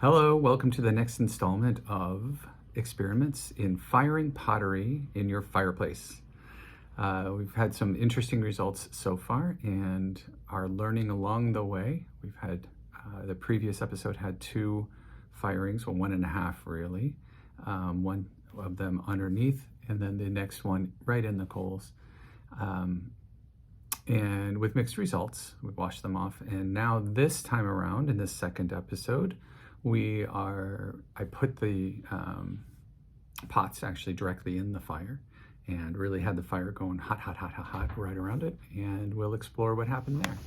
Hello, welcome to the next installment of experiments in firing pottery in your fireplace. We've had some interesting results so far and are learning along the way. We've had, the previous episode had 2 firings, well 1.5 really, one of them underneath and then the next one right in the coals. And with mixed results, we washed them off. And now this time around in this second episode, I put the pots actually directly in the fire and really had the fire going hot, hot, hot, hot, hot right around it. And we'll explore what happened there.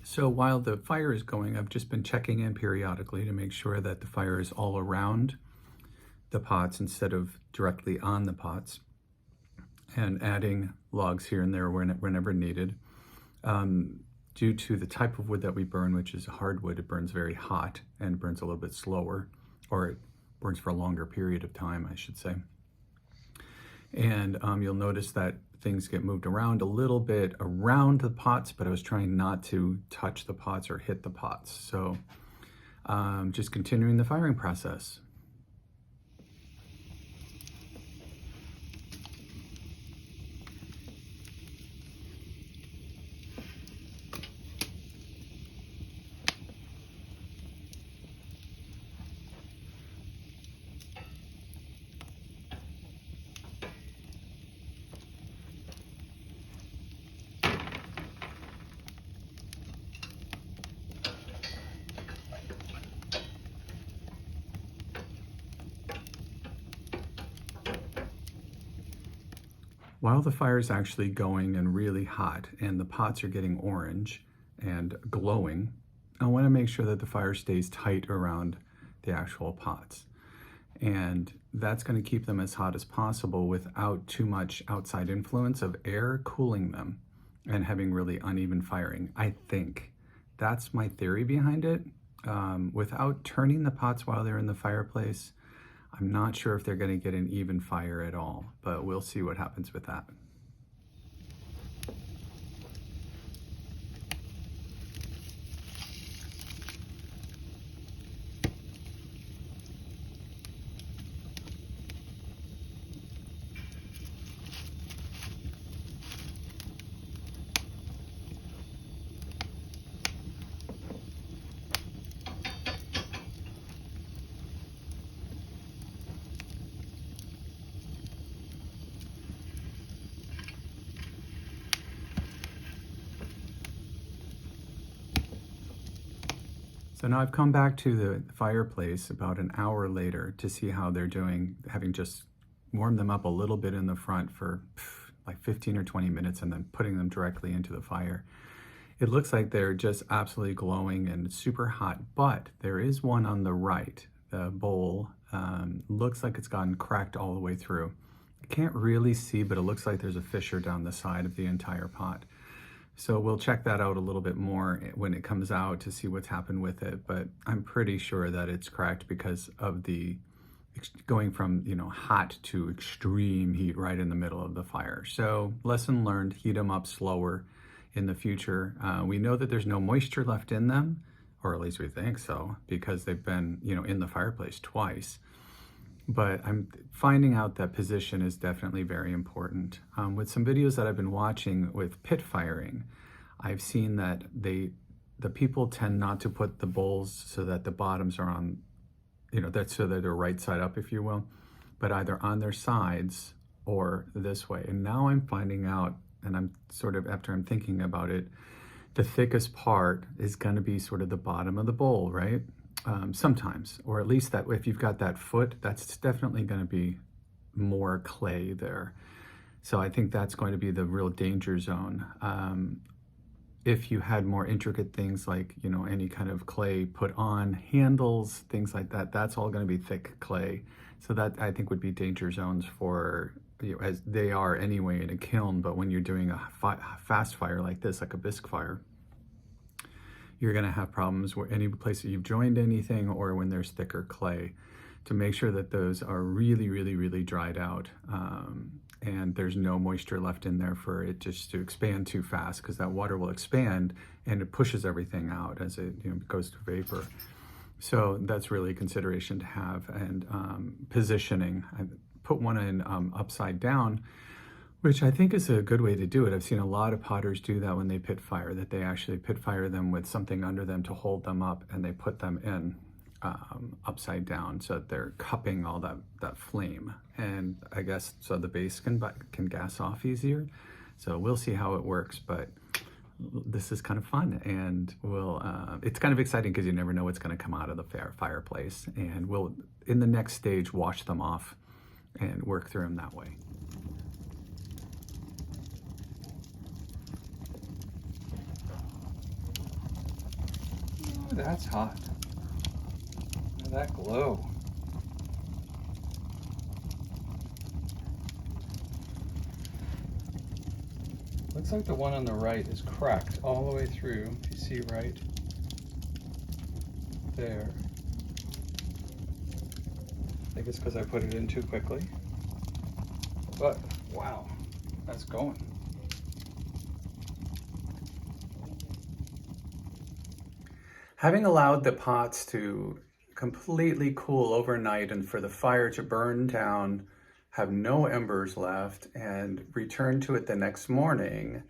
So while the fire is going, I've just been checking in periodically to make sure that the fire is all around the pots instead of directly on the pots, and adding logs here and there whenever needed. Due to the type of wood that we burn, which is hardwood, it burns very hot and burns a little bit slower, or it burns for a longer period of time, I should say. And you'll notice that things get moved around a little bit around the pots, but I was trying not to touch the pots or hit the pots. So just continuing the firing process. While the fire is actually going and really hot and the pots are getting orange and glowing, I want to make sure that the fire stays tight around the actual pots. And that's going to keep them as hot as possible without too much outside influence of air cooling them and having really uneven firing. I think that's my theory behind it. Without turning the pots while they're in the fireplace, I'm not sure if they're going to get an even fire at all, but we'll see what happens with that. So now I've come back to the fireplace about an hour later to see how they're doing, having just warmed them up a little bit in the front for like 15 or 20 minutes and then putting them directly into the fire. It looks like they're just absolutely glowing and super hot, but there is one on the right. The bowl looks like it's gotten cracked all the way through. I can't really see, but it looks like there's a fissure down the side of the entire pot. So we'll check that out a little bit more when it comes out to see what's happened with it, but I'm pretty sure that it's cracked because of the going from, you know, hot to extreme heat right in the middle of the fire. So lesson learned, heat them up slower in the future. We know that there's no moisture left in them, or at least we think so, because they've been, you know, in the fireplace twice. But I'm finding out that position is definitely very important. With some videos that I've been watching with pit firing, I've seen that the people tend not to put the bowls so that the bottoms are on, you know, that's so that they're right side up, if you will, but either on their sides or this way. And now I'm finding out, and I'm sort of, after I'm thinking about it, the thickest part is going to be sort of the bottom of the bowl, right? Sometimes, or at least that if you've got that foot, that's definitely going to be more clay there. So I think that's going to be the real danger zone. If you had more intricate things like, you know, any kind of clay put on handles, things like that, that's all going to be thick clay. So that I think would be danger zones for, you know, as they are anyway in a kiln. But when you're doing a fast fire like this, like a bisque fire, you're going to have problems where any place that you've joined anything or when there's thicker clay, to make sure that those are really, really, really dried out. And there's no moisture left in there for it just to expand too fast, because that water will expand and it pushes everything out as it, you know, goes to vapor. So that's really a consideration to have. And positioning, I put one in upside down, which I think is a good way to do it. I've seen a lot of potters do that when they pit fire, that they actually pit fire them with something under them to hold them up, and they put them in upside down so that they're cupping all that flame. And I guess so the base can gas off easier. So we'll see how it works, but this is kind of fun, and it's kind of exciting because you never know what's going to come out of the fireplace. And we'll, in the next stage, wash them off and work through them that way. Ooh, that's hot. Look at that glow. Looks like the one on the right is cracked all the way through. If you see right there. I think it's because I put it in too quickly. But wow, that's going. Having allowed the pots to completely cool overnight and for the fire to burn down, have no embers left, and return to it the next morning,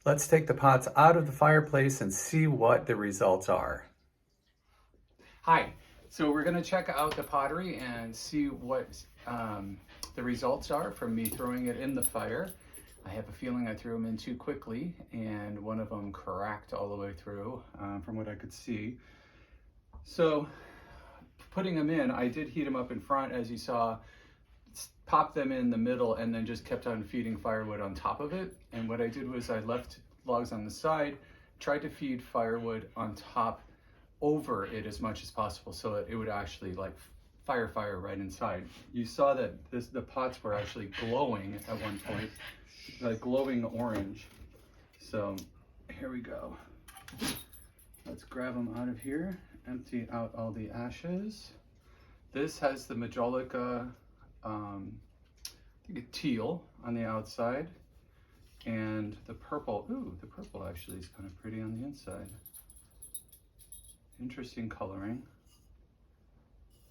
let's take the pots out of the fireplace and see what the results are. Hi, so we're going to check out the pottery and see what the results are from me throwing it in the fire. I have a feeling I threw them in too quickly, and one of them cracked all the way through from what I could see. So putting them in, I did heat them up in front, as you saw, popped them in the middle, and then just kept on feeding firewood on top of it. And what I did was I left logs on the side, tried to feed firewood on top over it as much as possible so that it would actually like fire right inside. You saw that the pots were actually glowing at one point, like glowing orange. So here we go. Let's grab them out of here, empty out all the ashes. This has the Majolica, I think a teal on the outside, and the purple. Ooh, the purple actually is kind of pretty on the inside. Interesting coloring.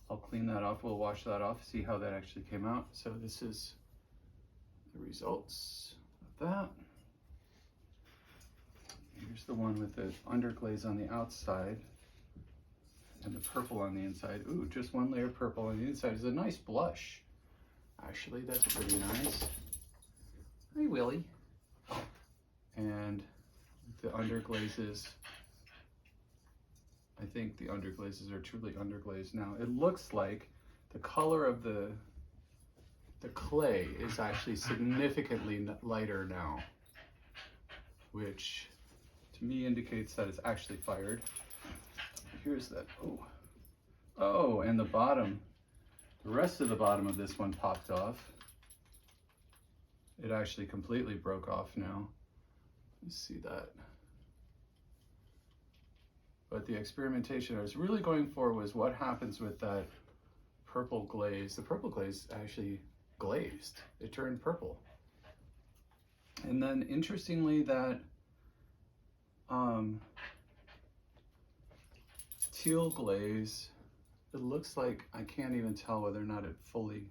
I'll clean that off. We'll wash that off, see how that actually came out. So this is the results of that. Here's the one with the underglaze on the outside and the purple on the inside. Ooh, just one layer of purple on the inside. It's a nice blush. Actually, that's pretty nice. Hi, Willie. And the underglazes, I think the underglazes are truly underglazed now. It looks like the color of the clay is actually significantly lighter now, which to me indicates that it's actually fired. Here's that, oh, and the bottom, the rest of the bottom of this one popped off. It actually completely broke off now. Let's see that. But the experimentation I was really going for was what happens with that purple glaze. The purple glaze actually glazed. It turned purple. And then interestingly that teal glaze, it looks like, I can't even tell whether or not it fully,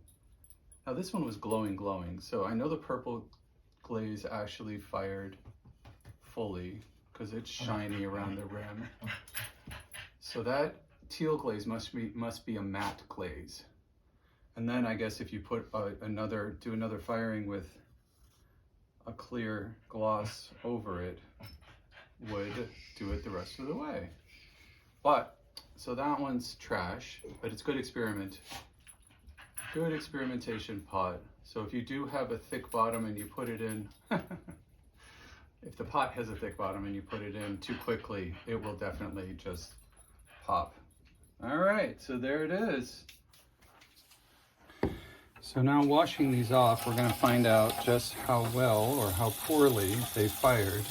now this one was glowing, so I know the purple glaze actually fired fully because it's shiny around the rim. So that teal glaze must be a matte glaze. And then I guess if you put do another firing with a clear gloss over it, would do it the rest of the way. But, so that one's trash, but it's good experiment. Good experimentation pot. So if you do have a thick bottom and you put it in, if the pot has a thick bottom and you put it in too quickly, it will definitely just pop. All right, so there it is. So now washing these off, we're gonna find out just how well or how poorly they fired.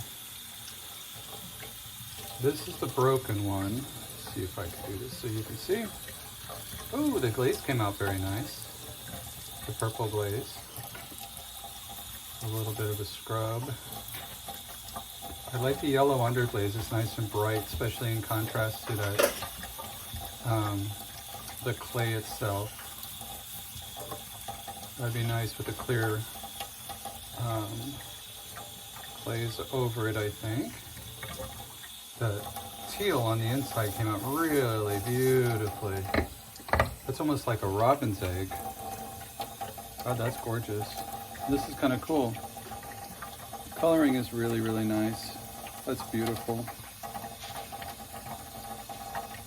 This is the broken one. Let's see if I can do this so you can see. Oh, the glaze came out very nice. The purple glaze. A little bit of a scrub. I like the yellow underglaze. It's nice and bright, especially in contrast to that, the clay itself. That'd be nice with a clear glaze over it, I think. The teal on the inside came out really beautifully. It's almost like a robin's egg. God, that's gorgeous. This is kind of cool. Coloring is really, really nice. That's beautiful.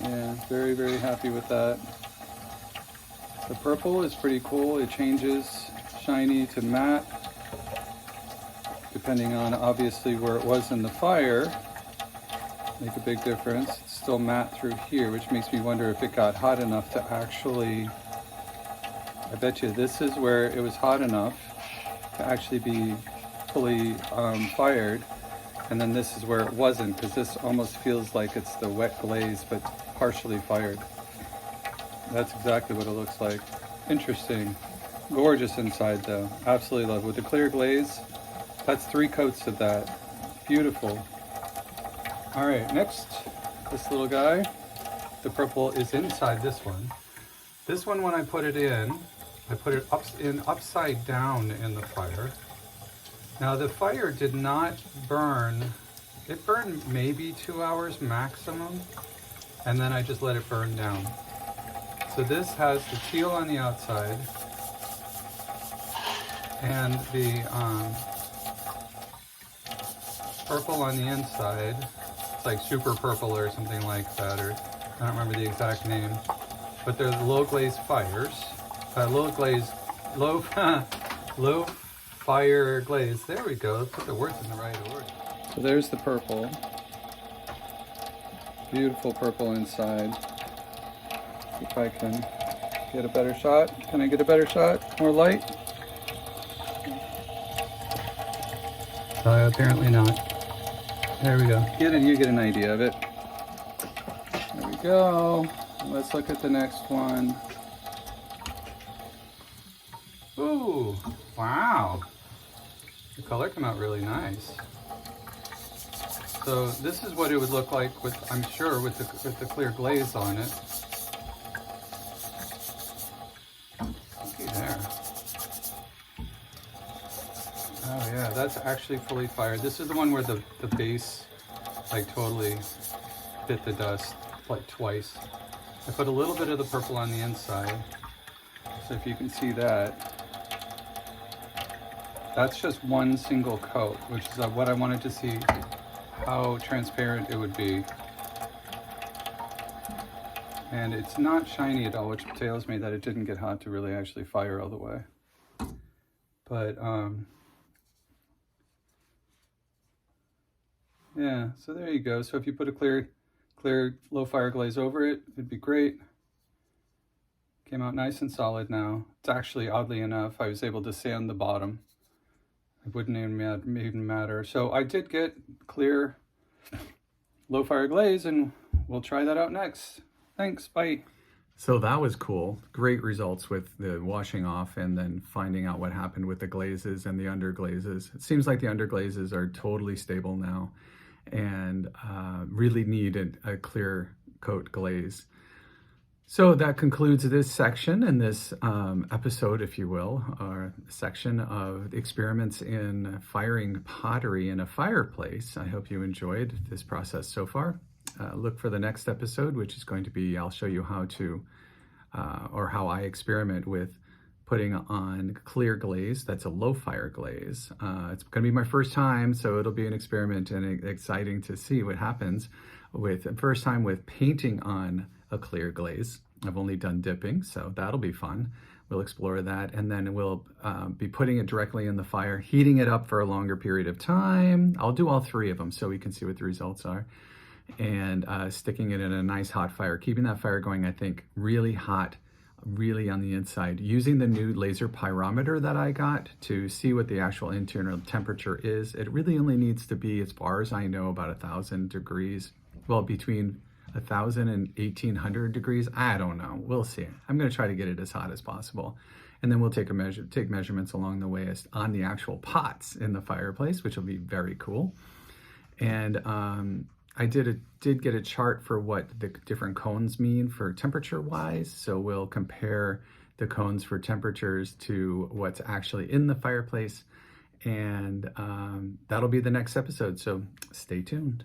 Yeah, very, very happy with that. The purple is pretty cool. It changes shiny to matte, depending on obviously where it was in the fire. Make a big difference. It's still matte through here, which makes me wonder if it got hot enough to actually, I bet you this is where it was hot enough to actually be fully fired, and then this is where it wasn't, because this almost feels like it's the wet glaze but partially fired. That's exactly what it looks like. Interesting. Gorgeous inside though. Absolutely love it. With the clear glaze, that's 3 coats of that. Beautiful. All right, next, this little guy. The purple is inside this one. This one, when I put it in, I put it upside down in the fire. Now the fire did not burn. It burned maybe 2 hours maximum, and then I just let it burn down. So this has the teal on the outside and the purple on the inside. It's like super purple or something like that, or I don't remember the exact name. But they're low glaze fires. Low fire glaze. There we go. Let's put the words in the right order. So there's the purple. Beautiful purple inside. See if I can get a better shot. Can I get a better shot? More light? Apparently not. There we go. You get an idea of it. There we go. Let's look at the next one. Ooh, wow. The color came out really nice. So this is what it would look like with, I'm sure, with the clear glaze on it. Looky there. Oh yeah, that's actually fully fired. This is the one where the base like totally bit the dust like twice. I put a little bit of the purple on the inside. So if you can see that, that's just one single coat, which is what I wanted to see how transparent it would be. And it's not shiny at all, which tells me that it didn't get hot to really actually fire all the way. But yeah, so there you go. So if you put a clear low fire glaze over it, it'd be great. Came out nice and solid now. It's actually, oddly enough, I was able to sand the bottom. It wouldn't even matter. So I did get clear low fire glaze, and we'll try that out next. Thanks, bye. So that was cool. Great results with the washing off and then finding out what happened with the glazes and the underglazes. It seems like the underglazes are totally stable now and really need a clear coat glaze. So that concludes this section and this episode, if you will, or section of experiments in firing pottery in a fireplace. I hope you enjoyed this process so far. Look for the next episode, which is going to be, I'll show you how to, or how I experiment with putting on clear glaze. That's a low fire glaze. It's going to be my first time, so it'll be an experiment and exciting to see what happens with, first time with painting on a clear glaze. I've only done dipping, so that'll be fun. We'll explore that, and then we'll be putting it directly in the fire, heating it up for a longer period of time. I'll do all three of them so we can see what the results are. And sticking it in a nice hot fire, keeping that fire going, I think, really hot, really on the inside, using the new laser pyrometer that I got to see what the actual internal temperature is. It really only needs to be, as far as I know, about 1,000 degrees. Well, between 1,000 and 1,800 degrees. I don't know. We'll see. I'm going to try to get it as hot as possible. And then we'll take measurements along the way on the actual pots in the fireplace, which will be very cool. And I did get a chart for what the different cones mean for temperature wise. So we'll compare the cones for temperatures to what's actually in the fireplace. And that'll be the next episode. So stay tuned.